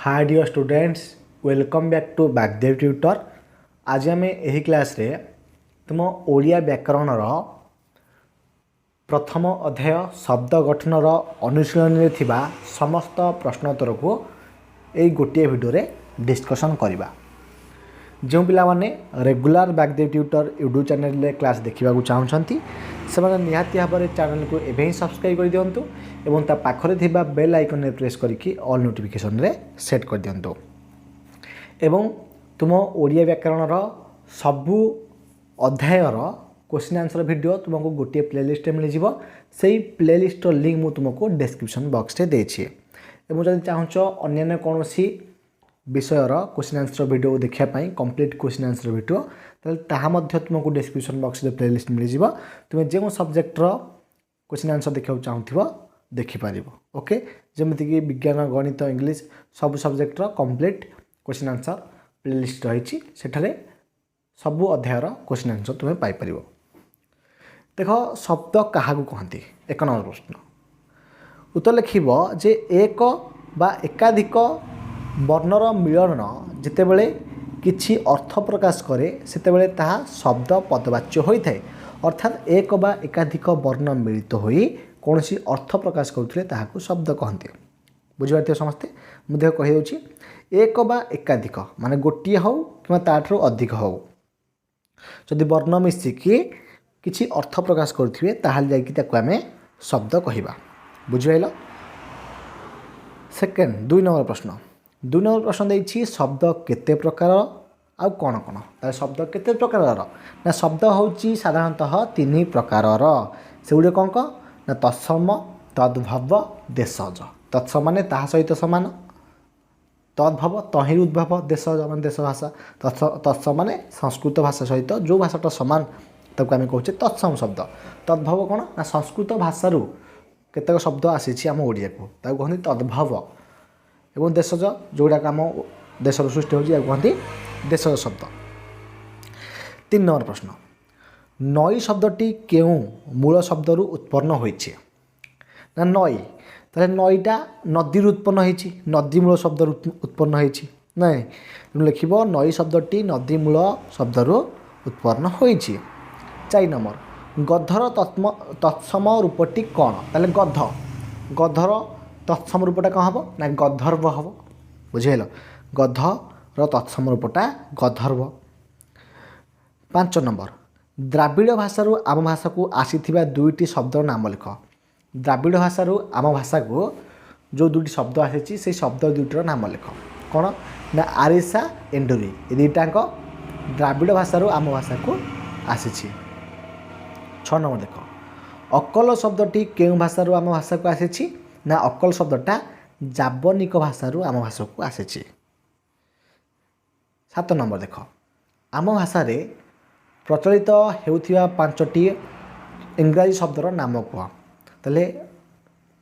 Hi dear students, welcome back to Bagdev tutor. आज आम यही क्लास रे तुम ओडिया व्याकरण प्रथम अध्याय शब्द गठनर अनुशीलन रे थिबा समस्त प्रश्नोत्तर को यही गोटे भिडियो रे डिस्कशन करवा। जो पिला माने रेगुलर बागदेव ट्यूटर यूट्यूब चैनल रे क्लास देखा चाहते से निहाती भाव में चैनल को एवं ही सब्सक्राइब कर दिंतु एवं ता पाखरे थिबा बेल आइकन रे प्रेस करके ऑल नोटिफिकेशन रे सेट कर दिंतु एवं तुम ओडिया व्याकरण सबू अध्यायर क्वेश्चन आंसर वीडियो तुमको गोटे प्लेलिस्ट मिल जाव। से प्लेलिस्ट लिंक मु तुमको डिस्क्रिप्शन बॉक्स रे देछि एवं जदि चाहूँ अन्य कौन विषयर क्वेश्चन आंसर वीडियो देखापी कंप्लीट क्वेश्चन आंसर वीडियो ताहा तुमको डिस्क्रिप्शन बॉक्स रे प्लेलिस्ट मिल जाव। तुम जो सब्जेक्टर क्वेश्चन आंसर देखा चाहूँ देखिपार। ओके, जमीक विज्ञान गणित इंग्लिश सब सब्जेक्टर कंप्लीट क्वेश्चन आंसर प्लेलिस्ट रही सबू अध्यायर क्वेश्चन आंसर तुम्हें पाइपर। देख शब्द क्या कहती। एक नंबर प्रश्न उत्तर लिखब जे एक बा एकाधिक वर्णर मिलन जितेबले किछि अर्थ प्रकाश करे सेतेबले ताहा शब्द पदवाच्य होता है। अर्थात एक बा एकाधिक वर्ण मिलित होई कौन सी अर्थ प्रकाश करुले ताहाको शब्द कहते। बुझिपारथिबे समस्ते। मुझे कहीदे एक बा एकाधिक माने गोटे हो कि ताठू अधिक हो जदि वर्ण मिसिकी किछि अर्थ प्रकाश करुवे ताहाल जाइकी ताको आमे शब्द कहिबा। बुझिपाइल। सेकेंड दुई नंबर प्रश्न देछि शब्द केते प्रकार आउ कौन कौन। ताले शब्द केते प्रकार ना शब्द होची साधारणतः तीन प्रकार से गुड़े कौन कौन ना तत्सम तद्भव देशज। तत्सम माने ताहा सहित समान, तद्भव तहिर उद्भव, देशज मान देश भाषा, तत्सम माने संस्कृत भाषा सहित जो भाषाटा समान ताको आमे कहूचे तत्सम शब्द। तद्भव कौन ना संस्कृत भाषारू केतेक शब्द आसी आम ओडिया को ताको कहते तद्भव एवं देशज जोड़ाक आम देश सृष्टि होती कहते देशज शब्द। तीन नंबर प्रश्न नई शब्दटी केउं मूल शब्दरू उत्पन्न होइछि ना नई। ताले नईटा नदी उत्पन्न होइछि, नदी मूल शब्दरू उत्पन्न होइछि नाई लिखब नई शब्दटी नदी मूल शब्दरू उत्पन्न होइछि। 4 नंबर गधर तत्सम रूपटी कौन। ताले गधर तत्सम रूपटा कौन हम ना गधर्व हम। बुझेल गधर तत्सम रूपटा गधर्व। 5 नंबर द्राविड़ भाषारू आम भाषा को आसीथिबा दुईटी शब्द नाम लिख। द्राविड़ भाषारू आम भाषा को जो दुईटी शब्द आसी से शब्द दुईटर नाम लिख। कौन ना आरिसा एंडुरी ये दुईटाक द्राविड़ भाषारू आम भाषा को आसी। 6 नंबर देख अकल शब्दटी केउं भाषारू आम भाषा को आसी ना अकल शब्दटा जाबनिक भाषारू आम भाषा को आसी। 7 नंबर देख आम भाषा रे प्रचलित होउथिबा 5टी इंग्राजी शब्दर नाम कह। ताले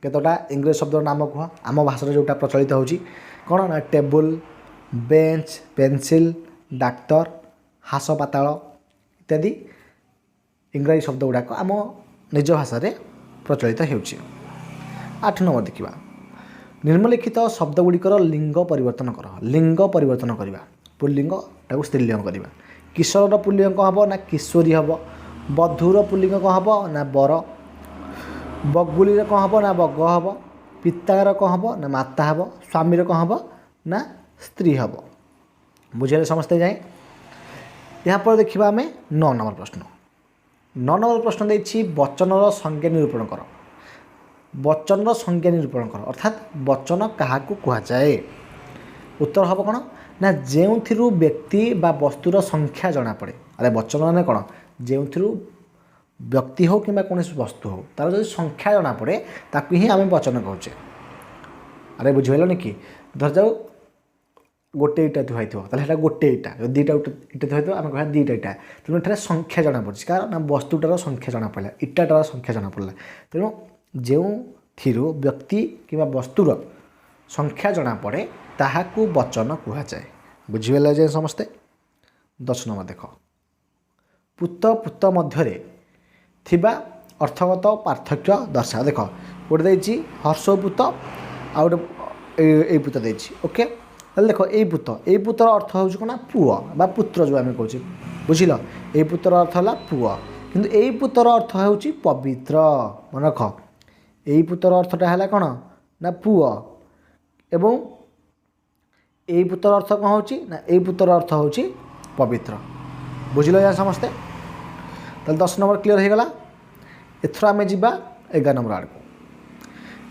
केतोटा इंग्राजी शब्दर नाम कह आम भाषा जोटा प्रचलित होउची कौन ना टेबुल, बेंच, पेंसिल, डाक्तर, हास पाताल इत्यादि इंग्राजी शब्द गुड़ाक आम निज भाषा रे प्रचलित होउची। 8 नंबर देखिबा निम्नलिखित शब्द गुड़िकर लिंग परिवर्तन कर। लिंग परिवर्तन करवा पुल्लिंग ताको स्त्रीलिंग करवा। किशोर पुल्लिंग कौन हम ना किशोरी हम, बधुर पुल्लिंग कौन हम ना बर, बगुली कौन हम ना बग हम, पितार कौन हम ना माता हम, स्वामी कौन हम ना स्त्री हम। बुझे समझते जाए। यहाँ पर देखा आम 9 नंबर प्रश्न। 9 नंबर प्रश्न देछि वचनर संज्ञा निरूपण कर। वचनर संज्ञा निरूपण कर अर्थात वचन क्या कह जाए। उत्तर हम कौन ना जो व्यक्ति बा वस्तुर संख्या जना पड़े। अरे वचन मैंने कौन जो व्यक्ति हो कि कौन वस्तु हो तार जो संख्या जना पड़े ताकू ही आम वचन कहे। अरे बुझिपारे कि धर जाऊ गोटे इटा थुआई थोड़ा गोटे इटा दुईटा इटा थुआई आम कह दुईटा इटा तेणु ये संख्या जना पड़ी कारण वस्तुटार संख्या जना पड़ा इटाटार संख्या जना पड़ा तेणु जो व्यक्ति कि वस्तुर संख्या जना पड़े ताहाकू वचन कह जाए। बुझीगला जाए समस्ते। 10 नंबर देख पुत पुत मध्य थिबा अर्थगत पार्थक्य दर्शा। देख गोटे देछि हर्ष पुत आ गोटे पुत देछि। ओके তাহলে দেখ এই পুତ୍ର ଅର୍ଥ ହେଉଛି କ'ଣ ପୁଅ ବା ପୁତ୍ର ଯେଉଁ ଆମେ କହୁଛେ ବୁଝିଲ ଏଇ ପୁତ୍ର ଅର୍ଥ ହେଲା ପୁଅ କିନ୍ତୁ ଏଇ ପୁତ୍ର ଅର୍ଥ ହେଉଛି ପବିତ୍ର ମନେ ରଖ ଏଇ ପୁତ୍ର ଅର୍ଥଟା ହେଲା କ'ଣ ନା ପୁଅ ଏବଂ ଏଇ ପୁତ୍ର ଅର୍ଥ କ'ଣ ହେଉଛି ନା ଏଇ ପୁତ୍ର ଅର୍ଥ ହେଉଛି ପବିତ୍ର ବୁଝିଲ ଏହା ସମସ୍ତେ ତାହେଲେ 10 ନମ୍ବର କ୍ଲିଅର ହେଇଗଲା ଏଥର ଆମେ ଯିବା 11 ନମ୍ବର ଆଡ଼କୁ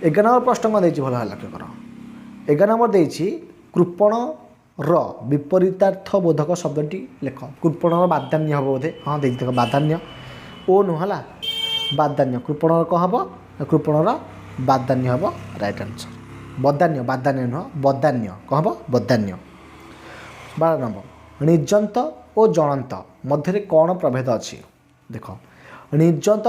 11 ନମ୍ବର ପ୍ରଶ୍ନ କ'ଣ ଦେଇଛି ଭଲ ହେଲା କର 11 ନମ୍ବର ଦେଇଛି କୃପଣର ବିପରୀତାର୍ଥ ବୋଧକ ଶବ୍ଦଟି ଲେଖ କୃପଣର ବାଦାନ୍ୟ ହେବ ବୋଧେ ହଁ ଦେଇଛି ଦେଖ ବାଦାନ୍ୟ ଓ ନୁହଁ ହେଲା ବାଦାନ୍ୟ କୃପଣର କ'ଣ ହେବ କୃପଣର ବାଦାନ୍ୟ ହେବ ରାଇଟ୍ ଆନ୍ସର ବାଦାନ୍ୟ ନୁହଁ ବଦାନ୍ୟ କ'ଣ ହେବ ବଦାନ୍ୟ 12 ନମ୍ବର ନିର୍ଜନ୍ତ ଓ ଜଳନ୍ତ ମଧ୍ୟରେ କ'ଣ ପ୍ରଭେଦ ଅଛି ଦେଖ ନିର୍ଜନ୍ତ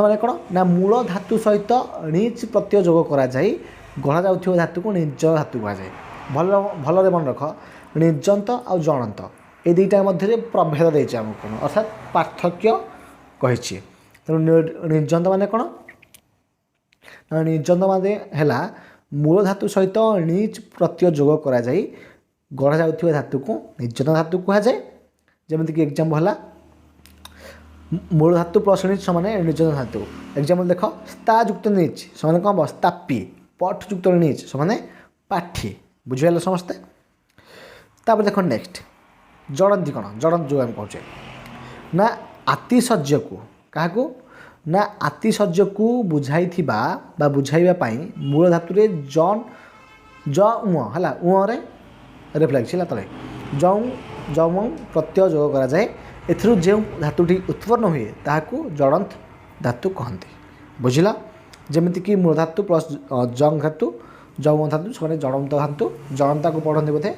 ମାନେ କ'ଣ ନା ମୂଳ ଧାତୁ ସହିତ ଣିଚ୍ ପ୍ରତ୍ୟୟ ଯୋଗ କରାଯାଇ ଗଢ଼ା ଯାଉଥିବା ଧାତୁକୁ ନିର୍ଜଳ ଧାତୁ କୁହାଯାଏ ଭଲରେ ମନେ ରଖ ନିର୍ଜନ୍ତ ଆଉ ଜଳନ୍ତ ଏ ଦୁଇଟା ମଧ୍ୟରେ ପ୍ରଭେଦ ଦେଇଛି ଆମକୁ କ'ଣ ଅର୍ଥାତ୍ ପାର୍ଥକ୍ୟ କହିଛି ତେଣୁ ନିର୍ଜନ୍ତ ମାନେ କ'ଣ ନା ନିର୍ଜନ୍ତ ମାନେ ହେଲା ମୂଳ ଧାତୁ ସହିତ ଣିଚ୍ ପ୍ରତ୍ୟୟ ଯୋଗ କରାଯାଇ ଗଢ଼ା ଯାଉଥିବା ଧାତୁକୁ ନିର୍ଜନ୍ତ ଧାତୁ କୁହାଯାଏ ଯେମିତିକି ଏକ୍ଜାମ୍ପଲ୍ ହେଲା ମୂଳ ଧାତୁ ପ୍ଲସ୍ ଣିଚ୍ ସମାନେ ନିର୍ଜନ୍ତ ଧାତୁ ଏକ୍ଜାମ୍ପଲ୍ ଦେଖ ସ୍ତା ଯୁକ୍ତ ଣିଚ୍ ସମାନେ କ'ଣ ହେବ ସ୍ତାପି ପଠ ଯୁକ୍ତ ଣିଚ୍ ସମାନେ ପାଠି ବୁଝିପାରିଲ ସମସ୍ତେ ତାପରେ ଦେଖ ନେକ୍ସଟ ଜଳନ୍ତି କ'ଣ ଜଳନ୍ତି ଯେଉଁ ଆମେ କହୁଛେ ନା ଆତିଶଯ୍ୟକୁ କାହାକୁ ନା ଆତିଶଯ୍ୟକୁ ବୁଝାଇଥିବା ବା ବୁଝାଇବା ପାଇଁ ମୂଳ ଧାତୁରେ ହେଲା ଉଁରେ ରେଫ୍ଲେକ୍ସ ହେଲା ତଳେ ଜଉଁ ପ୍ରତ୍ୟୟ ଯୋଗ କରାଯାଏ ଏଥିରୁ ଯେଉଁ ଧାତୁଟି ଉତ୍ପନ୍ନ ହୁଏ ତାହାକୁ ଜଳନ୍ତ ଧାତୁ କହନ୍ତି ବୁଝିଲ ଯେମିତିକି ମୂଳ ଧାତୁ ପ୍ଲସ୍ ଜଙ୍ଗ ଧାତୁ ଜଉଁ ଧାତୁ ସେମାନେ ଜଳନ୍ତ ଧାତୁ ଜଳନ୍ତାକୁ ପଢ଼ନ୍ତି ବୋଧେ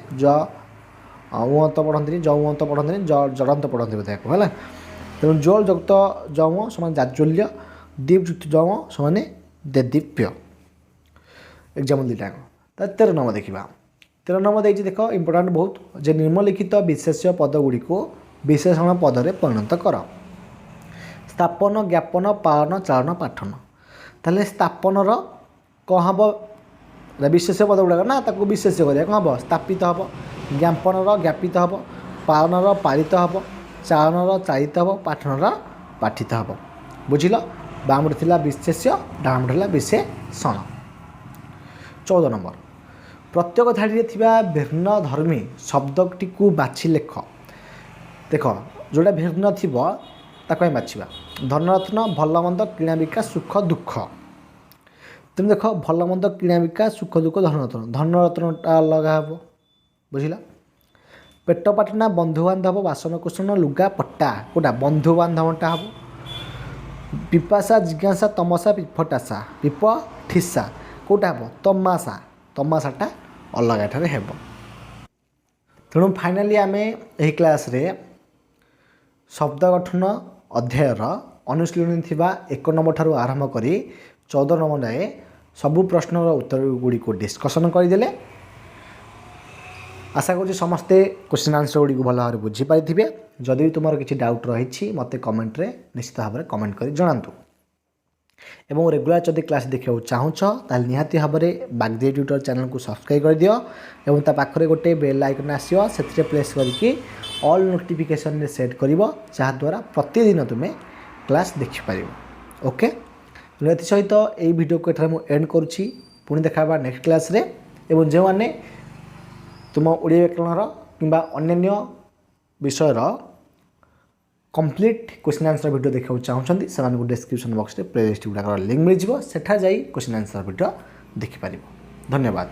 ଉଅନ୍ତ ପଢ଼ନ୍ତିନି ଜଉଅନ୍ତ ପଢ଼ନ୍ତିନି ଜଳନ୍ତ ପଢ଼ନ୍ତି ବୋଧେ ଏହାକୁ ହେଲା ତେଣୁ ଜୋଳ ଯୁକ୍ତ ଜଉଁ ସମାନ ଜାଜ୍ୱଲ୍ୟ ଦୀପ ଯୁକ୍ତ ଜଉଁ ସମାନେ ଦେଦୀପ୍ୟ ଏକ୍ଜାମ୍ପଲ୍ ଦୁଇଟା ତା 13 ନମ୍ବର ଦେଖିବା 13 ନମ୍ବର ଦେଇଛି ଦେଖ ଇମ୍ପୋର୍ଟାଣ୍ଟ ବହୁତ ଯେ ନିମ୍ନଲିଖିତ ବିଶେଷ୍ୟ ପଦଗୁଡ଼ିକୁ ବିଶେଷଣ ପଦରେ ପରିଣତ କର ସ୍ଥାପନ ଜ୍ଞାପନ ପାଳନ ଚାଳନ ପାଠନ ତାହେଲେ ସ୍ଥାପନର କ'ଣ ହେବ ବିଶେଷ ପଦ ଗୁଡ଼ାକ ନା ତାକୁ ବିଶେଷ କରିବା କ'ଣ ହେବ ସ୍ଥାପିତ ହେବ ଜ୍ଞାପନର ଜ୍ଞାପିତ ହେବ ପାଳନର ପାଳିତ ହେବ ଚାଳନର ଚାଳିତ ହେବ ପାଠନର ପାଠିତ ହେବ ବୁଝିଲ ବାମରେ ଥିଲା ବିଶେଷ୍ୟ ଡାହାଣରେ ହେଲା ବିଶେଷଣ 14 ନମ୍ବର ପ୍ରତ୍ୟେକ ଧାଡ଼ିରେ ଥିବା ଭିନ୍ନ ଧର୍ମୀ ଶବ୍ଦଟିକୁ ବାଛି ଲେଖ ଦେଖ ଯେଉଁଟା ଭିନ୍ନ ଥିବ ତାକୁ ଆମେ ବାଛିବା ଧନରତ୍ନ ଭଲ ମନ୍ଦ କିଣା ବିକା ସୁଖ ଦୁଃଖ ତେଣୁ ଦେଖ ଭଲ ମନ୍ଦ କିଣା ବିକା ସୁଖ ଦୁଃଖ ଧନରତ୍ନଟା ଅଲଗା ହେବ ବୁଝିଲ ପେଟ ପାଟନା ବନ୍ଧୁବାନ୍ଧବ ବାସନକୁସନ ଲୁଗା ପଟା କେଉଁଟା ବନ୍ଧୁବାନ୍ଧବଟା ହେବ ପିପାସା ଜିଜ୍ଞାସା ତମସା ପିଫଟାସା ପିପ ଠିସା କେଉଁଟା ହେବ ତମାସାଟା ଅଲଗା ଏଠାରେ ହେବ ତେଣୁ ଫାଇନାଲି ଆମେ ଏହି କ୍ଲାସ୍ରେ ଶବ୍ଦ ଗଠନ ଅଧ୍ୟାୟର ଅନୁଶୀଳନୀ ଥିବା 1 ନମ୍ବର ଠାରୁ ଆରମ୍ଭ କରି 14 ନମ୍ବର ଯାଏ ସବୁ ପ୍ରଶ୍ନର ଉତ୍ତର ଗୁଡ଼ିକୁ ଡିସ୍କସନ୍ କରିଦେଲେ आशा करुँच समस्ते क्वेश्चन आंसर गुड़ी भल भाव बुझीपारे जदि तुम किसी डाउट रही मत कमेंट रे निश्चित भाव में कमेंट कर जनातु एवं रेगुलर जदि क्लास देखा चाहूच ताल निहाती भाव में बागदे ट्यूटर चैनल को सब्सक्राइब कर दियो एवं ता पाखरे गोटे बेल आइकन आसियो से प्रेस करके ऑल नोटिफिकेशन रे सेट करिवो जहाँद्वारा प्रतिदिन तुम्हें क्लास देखिपार ओके सहित यही वीडियो को एठार एंड करुँची पुणी देखा नेक्स्ट क्लास रे एवं जो मैंने तुम ओडिया व्याकरणर किंबा अन्य विषयर कंप्लीट क्वेश्चन आंसर वीडियो देखा चाहते से डिस्क्रिप्शन बॉक्स में प्लेलिस्ट गुड़ाक लिंक मिल जाए सेठा जाई क्वेश्चन आंसर वीडियो देखिपार धन्यवाद।